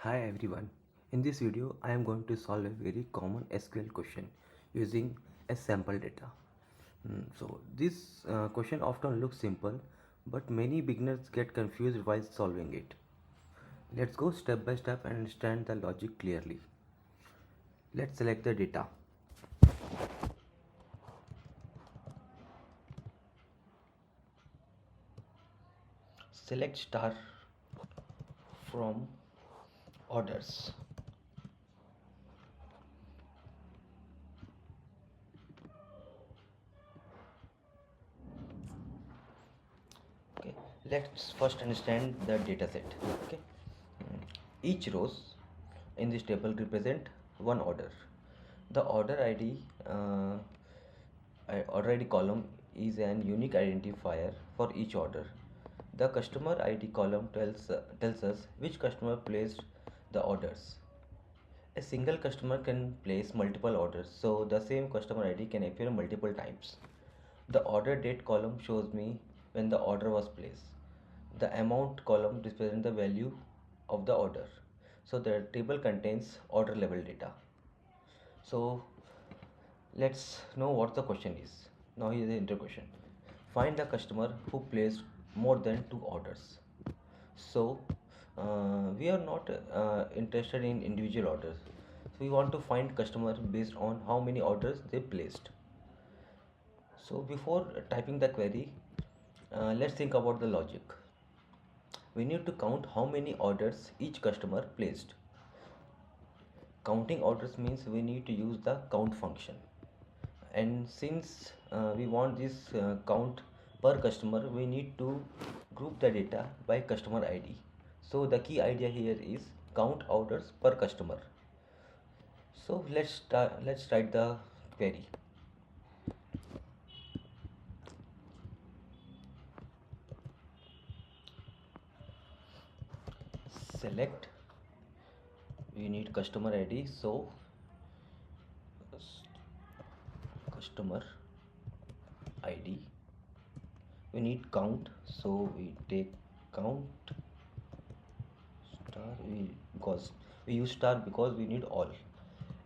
Hi everyone. In this video, I am going to solve a very common SQL question using a sample data. This question often looks simple, but many beginners get confused while solving it. Let's go step by step and understand the logic clearly. Let's select the data. Select star from orders. Okay, let's first understand the data set. Okay, each rows in this table represent one order. The order ID column is an unique identifier for each order. The customer ID column tells us which customer placed the orders. A single customer can place multiple orders, so the same customer ID can appear multiple times. The order date column shows me when the order was placed. The amount column represents the value of the order. So the table contains order level data. So let's know what the question is. Now here is the inter question. Find the customer who placed more than two orders. So we are not interested in individual orders. So we want to find customer based on how many orders they placed. So before typing the query, let's think about the logic. We need to count how many orders each customer placed. Counting orders means we need to use the count function. And since we want this count per customer, we need to group the data by customer ID. So the key idea here is count orders per customer. So let's write the query. Select, we need customer ID, so customer ID. We need count, so we take count star, we use star because we need all,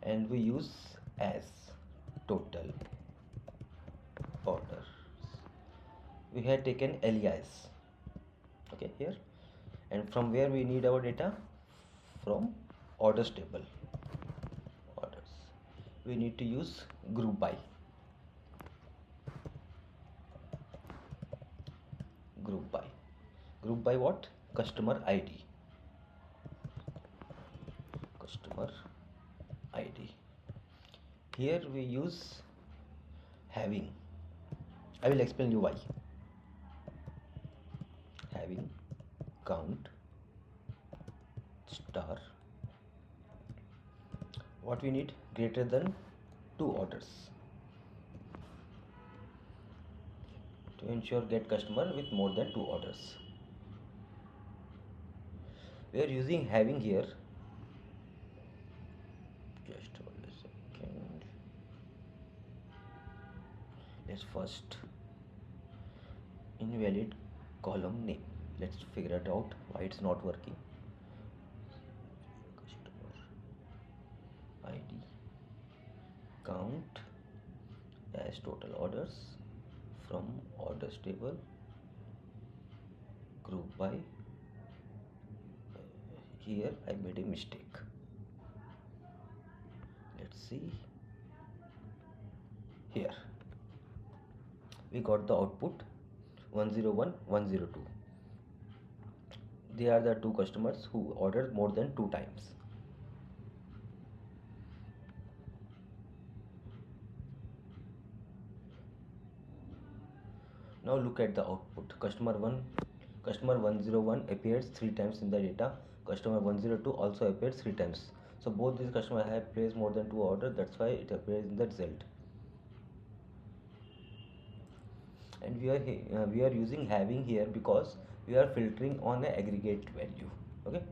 and we use as total orders. We had taken alias, okay, here. And from where we need our data? From orders table. Orders, we need to use group by. Group by what? Customer ID. Customer ID. Here we use having. I will explain you why. Having count star, what we need? Greater than two orders, to ensure get customer with more than two orders. We are using having here. Just hold a second. Let's first invalid column name. Let's figure it out why it's not working. Customer ID count as total orders from orders table, group by. Here I made a mistake. Let's see. Here we got the output 101, 102. They are the two customers who ordered more than two times. Now look at the output. Customer 101 appears 3 times in the data. Customer 102 also appears 3 times. So both these customers have placed more than two orders. That's why it appears in the result. And we are using having here because we are filtering on an aggregate value. Okay.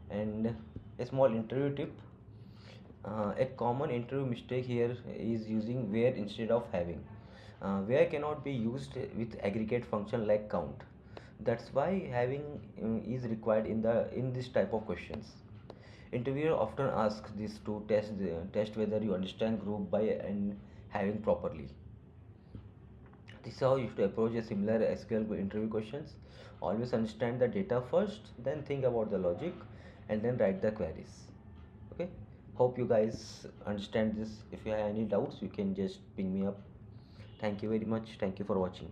And a small interview tip. A common interview mistake here is using where instead of having. Where cannot be used with aggregate function like count. That's why having is required in this type of questions. Interviewer often asks this to test whether you understand group by and having properly. This is how you should approach a similar SQL interview questions. Always understand the data first, then think about the logic, and then write the queries. Okay. Hope you guys understand this. If you have any doubts, you can just ping me up. Thank you very much. Thank you for watching.